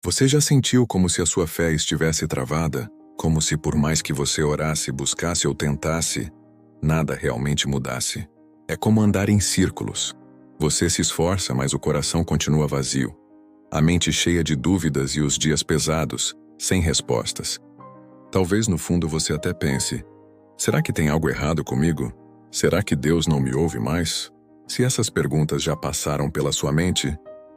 Você já sentiu como se a sua fé estivesse travada? Como se por mais que você orasse, buscasse ou tentasse, nada realmente mudasse? É como andar em círculos. Você se esforça, mas o coração continua vazio. A mente cheia de dúvidas e os dias pesados, sem respostas. Talvez no fundo você até pense: será que tem algo errado comigo? Será que Deus não me ouve mais? Se essas perguntas já passaram pela sua mente,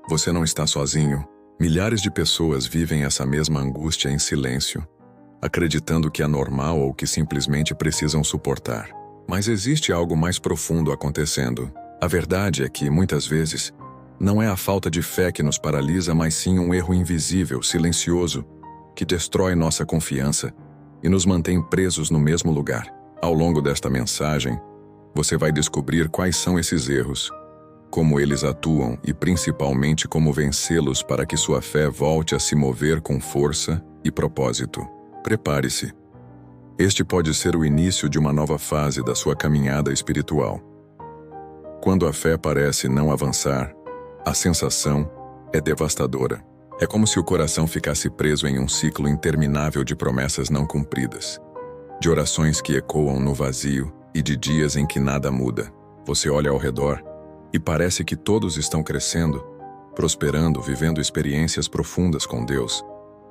você não está sozinho. Milhares de pessoas vivem essa mesma angústia em silêncio, acreditando que é normal ou que simplesmente precisam suportar. Mas existe algo mais profundo acontecendo. A verdade é que, muitas vezes, não é a falta de fé que nos paralisa, mas sim um erro invisível, silencioso, que destrói nossa confiança e nos mantém presos no mesmo lugar. Ao longo desta mensagem, você vai descobrir quais são esses erros, como eles atuam e principalmente como vencê-los para que sua fé volte a se mover com força e propósito. Prepare-se. Este pode ser o início de uma nova fase da sua caminhada espiritual. Quando a fé parece não avançar, a sensação é devastadora. É como se o coração ficasse preso em um ciclo interminável de promessas não cumpridas, de orações que ecoam no vazio e de dias em que nada muda. Você olha ao redor e parece que todos estão crescendo, prosperando, vivendo experiências profundas com Deus,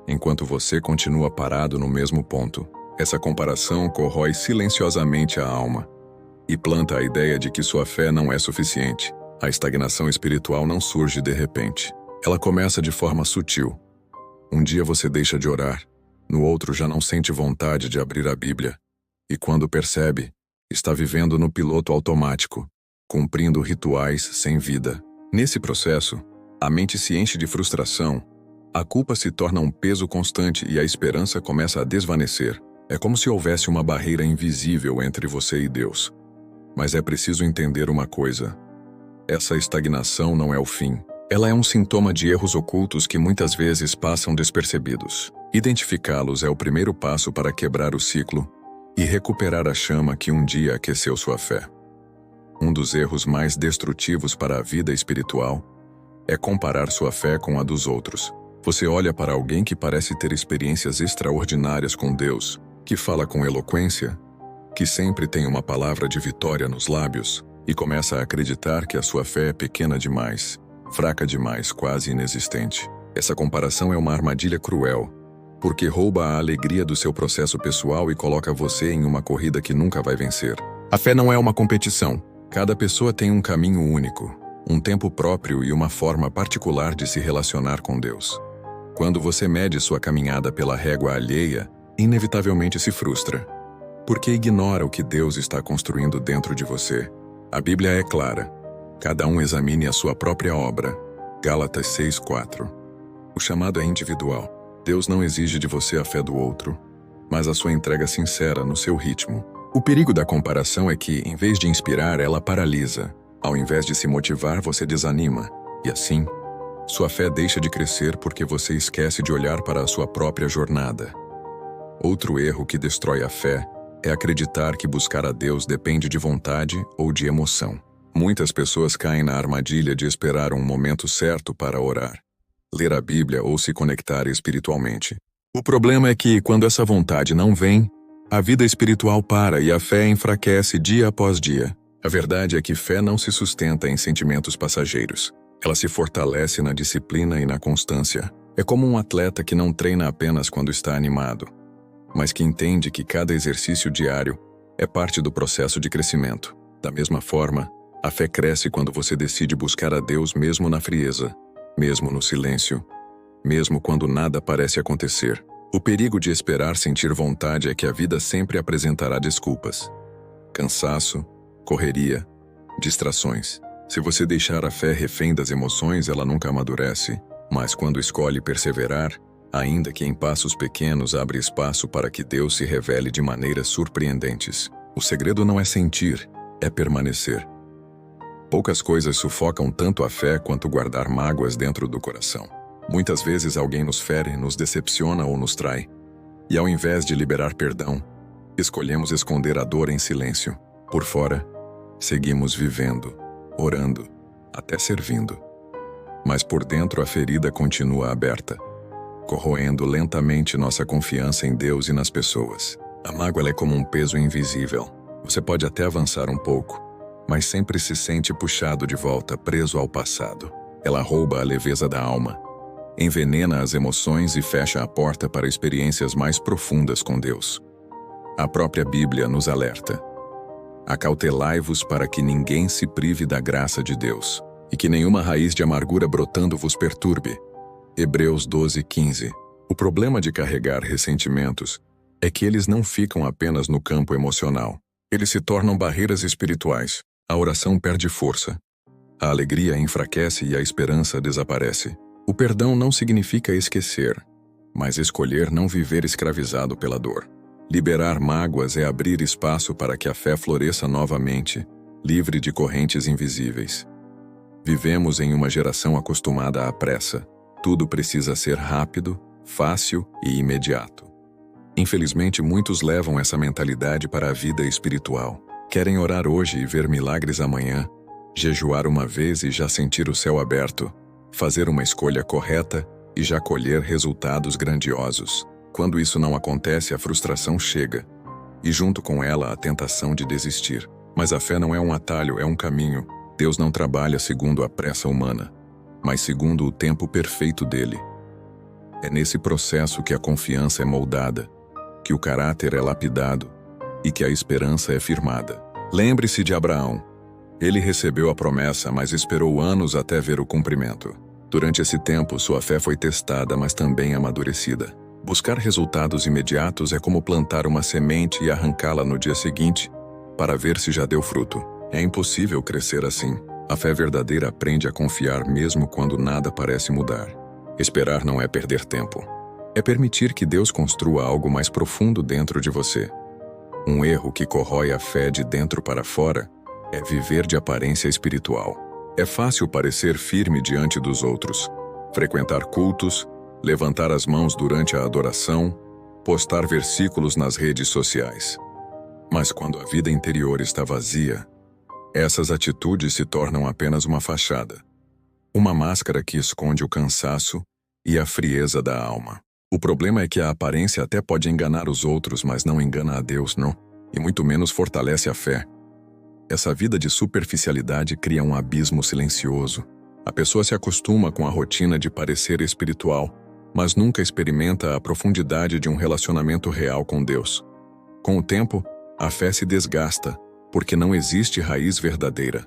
enquanto você continua parado no mesmo ponto. Essa comparação corrói silenciosamente a alma e planta a ideia de que sua fé não é suficiente. A estagnação espiritual não surge de repente. Ela começa de forma sutil. Um dia você deixa de orar, no outro já não sente vontade de abrir a Bíblia, e quando percebe, está vivendo no piloto automático, cumprindo rituais sem vida. Nesse processo, a mente se enche de frustração, a culpa se torna um peso constante e a esperança começa a desvanecer. É como se houvesse uma barreira invisível entre você e Deus. Mas é preciso entender uma coisa: essa estagnação não é o fim. Ela é um sintoma de erros ocultos que muitas vezes passam despercebidos. Identificá-los é o primeiro passo para quebrar o ciclo e recuperar a chama que um dia aqueceu sua fé. Um dos erros mais destrutivos para a vida espiritual é comparar sua fé com a dos outros. Você olha para alguém que parece ter experiências extraordinárias com Deus, que fala com eloquência, que sempre tem uma palavra de vitória nos lábios, e começa a acreditar que a sua fé é pequena demais, fraca demais, quase inexistente. Essa comparação é uma armadilha cruel, porque rouba a alegria do seu processo pessoal e coloca você em uma corrida que nunca vai vencer. A fé não é uma competição. Cada pessoa tem um caminho único, um tempo próprio e uma forma particular de se relacionar com Deus. Quando você mede sua caminhada pela régua alheia, inevitavelmente se frustra, porque ignora o que Deus está construindo dentro de você. A Bíblia é clara. Cada um examine a sua própria obra. Gálatas 6:4. O chamado é individual. Deus não exige de você a fé do outro, mas a sua entrega sincera no seu ritmo. O perigo da comparação é que, em vez de inspirar, ela paralisa. Ao invés de se motivar, você desanima. E assim, sua fé deixa de crescer porque você esquece de olhar para a sua própria jornada. Outro erro que destrói a fé é acreditar que buscar a Deus depende de vontade ou de emoção. Muitas pessoas caem na armadilha de esperar um momento certo para orar, ler a Bíblia ou se conectar espiritualmente. O problema é que, quando essa vontade não vem, a vida espiritual para e a fé enfraquece dia após dia. A verdade é que fé não se sustenta em sentimentos passageiros. Ela se fortalece na disciplina e na constância. É como um atleta que não treina apenas quando está animado, mas que entende que cada exercício diário é parte do processo de crescimento. Da mesma forma, a fé cresce quando você decide buscar a Deus mesmo na frieza, mesmo no silêncio, mesmo quando nada parece acontecer. O perigo de esperar sentir vontade é que a vida sempre apresentará desculpas. Cansaço, correria, distrações. Se você deixar a fé refém das emoções, ela nunca amadurece. Mas quando escolhe perseverar, ainda que em passos pequenos, abre espaço para que Deus se revele de maneiras surpreendentes. O segredo não é sentir, é permanecer. Poucas coisas sufocam tanto a fé quanto guardar mágoas dentro do coração. Muitas vezes alguém nos fere, nos decepciona ou nos trai. E ao invés de liberar perdão, escolhemos esconder a dor em silêncio. Por fora, seguimos vivendo, orando, até servindo. Mas por dentro a ferida continua aberta. corroendo lentamente nossa confiança em Deus e nas pessoas. A mágoa é como um peso invisível. Você pode até avançar um pouco, mas sempre se sente puxado de volta, preso ao passado. Ela rouba a leveza da alma, envenena as emoções e fecha a porta para experiências mais profundas com Deus. A própria Bíblia nos alerta: acautelai-vos para que ninguém se prive da graça de Deus, e que nenhuma raiz de amargura brotando vos perturbe. Hebreus 12:15. O problema de carregar ressentimentos é que eles não ficam apenas no campo emocional. Eles se tornam barreiras espirituais. A oração perde força. A alegria enfraquece e a esperança desaparece. O perdão não significa esquecer, mas escolher não viver escravizado pela dor. Liberar mágoas é abrir espaço para que a fé floresça novamente, livre de correntes invisíveis. Vivemos em uma geração acostumada à pressa. Tudo precisa ser rápido, fácil e imediato. Infelizmente, muitos levam essa mentalidade para a vida espiritual. Querem orar hoje e ver milagres amanhã, jejuar uma vez e já sentir o céu aberto, fazer uma escolha correta e já colher resultados grandiosos. Quando isso não acontece, a frustração chega, e junto com ela a tentação de desistir. Mas a fé não é um atalho, é um caminho. Deus não trabalha segundo a pressa humana, mas segundo o tempo perfeito dele. É nesse processo que a confiança é moldada, que o caráter é lapidado e que a esperança é firmada. Lembre-se de Abraão. Ele recebeu a promessa, mas esperou anos até ver o cumprimento. Durante esse tempo, sua fé foi testada, mas também amadurecida. Buscar resultados imediatos é como plantar uma semente e arrancá-la no dia seguinte, para ver se já deu fruto. É impossível crescer assim. A fé verdadeira aprende a confiar mesmo quando nada parece mudar. Esperar não é perder tempo. É permitir que Deus construa algo mais profundo dentro de você. Um erro que corrói a fé de dentro para fora é viver de aparência espiritual. É fácil parecer firme diante dos outros, frequentar cultos, levantar as mãos durante a adoração, postar versículos nas redes sociais. Mas quando a vida interior está vazia, essas atitudes se tornam apenas uma fachada. Uma máscara que esconde o cansaço e a frieza da alma. O problema é que a aparência até pode enganar os outros, mas não engana a Deus, não. E muito menos fortalece a fé. Essa vida de superficialidade cria um abismo silencioso. A pessoa se acostuma com a rotina de parecer espiritual, mas nunca experimenta a profundidade de um relacionamento real com Deus. Com o tempo, a fé se desgasta, porque não existe raiz verdadeira.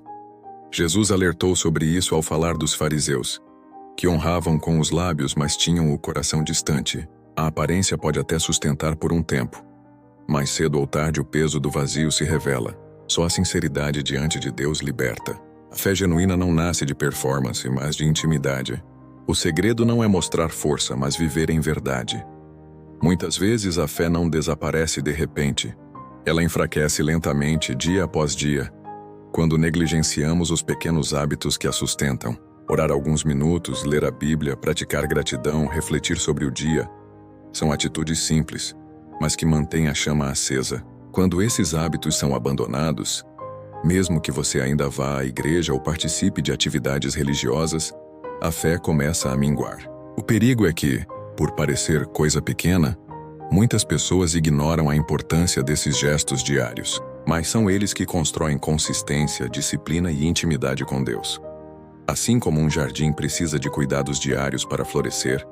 Jesus alertou sobre isso ao falar dos fariseus, que honravam com os lábios, mas tinham o coração distante. A aparência pode até sustentar por um tempo, mas cedo ou tarde o peso do vazio se revela. Só a sinceridade diante de Deus liberta. A fé genuína não nasce de performance, mas de intimidade. O segredo não é mostrar força, mas viver em verdade. Muitas vezes a fé não desaparece de repente. Ela enfraquece lentamente, dia após dia, quando negligenciamos os pequenos hábitos que a sustentam. Orar alguns minutos, ler a Bíblia, praticar gratidão, refletir sobre o dia. São atitudes simples, mas que mantêm a chama acesa. Quando esses hábitos são abandonados, mesmo que você ainda vá à igreja ou participe de atividades religiosas, a fé começa a minguar. O perigo é que, por parecer coisa pequena, muitas pessoas ignoram a importância desses gestos diários, mas são eles que constroem consistência, disciplina e intimidade com Deus. Assim como um jardim precisa de cuidados diários para florescer,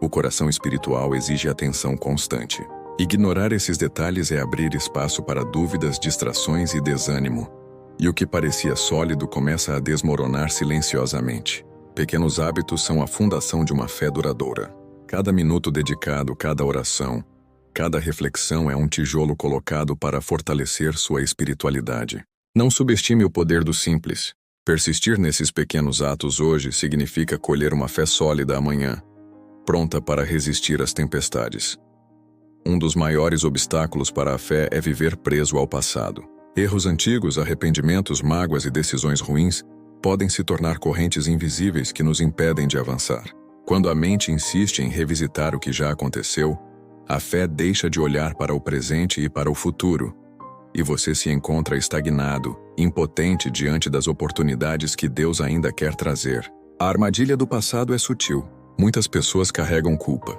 o coração espiritual exige atenção constante. Ignorar esses detalhes é abrir espaço para dúvidas, distrações e desânimo. E o que parecia sólido começa a desmoronar silenciosamente. Pequenos hábitos são a fundação de uma fé duradoura. Cada minuto dedicado, cada oração, cada reflexão é um tijolo colocado para fortalecer sua espiritualidade. Não subestime o poder do simples. Persistir nesses pequenos atos hoje significa colher uma fé sólida amanhã, pronta para resistir às tempestades. Um dos maiores obstáculos para a fé é viver preso ao passado. Erros antigos, arrependimentos, mágoas e decisões ruins podem se tornar correntes invisíveis que nos impedem de avançar. Quando a mente insiste em revisitar o que já aconteceu, a fé deixa de olhar para o presente e para o futuro, e você se encontra estagnado, impotente diante das oportunidades que Deus ainda quer trazer. A armadilha do passado é sutil. Muitas pessoas carregam culpa,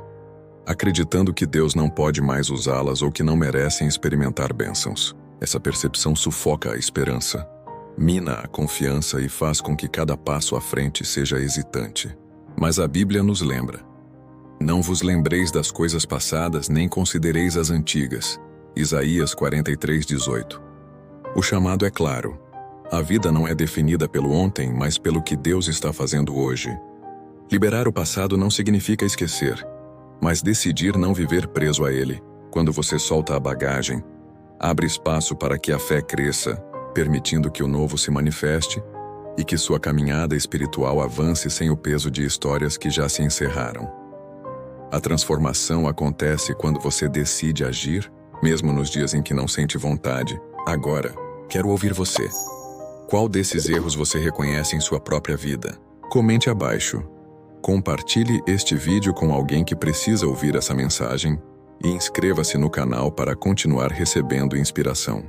acreditando que Deus não pode mais usá-las ou que não merecem experimentar bênçãos. Essa percepção sufoca a esperança, mina a confiança e faz com que cada passo à frente seja hesitante. Mas a Bíblia nos lembra: não vos lembreis das coisas passadas, nem considereis as antigas. Isaías 43:18. O chamado é claro. A vida não é definida pelo ontem, mas pelo que Deus está fazendo hoje. Liberar o passado não significa esquecer, mas decidir não viver preso a ele. Quando você solta a bagagem, abre espaço para que a fé cresça, permitindo que o novo se manifeste e que sua caminhada espiritual avance sem o peso de histórias que já se encerraram. A transformação acontece quando você decide agir, mesmo nos dias em que não sente vontade. Agora, quero ouvir você. Qual desses erros você reconhece em sua própria vida? Comente abaixo. Compartilhe este vídeo com alguém que precisa ouvir essa mensagem e inscreva-se no canal para continuar recebendo inspiração.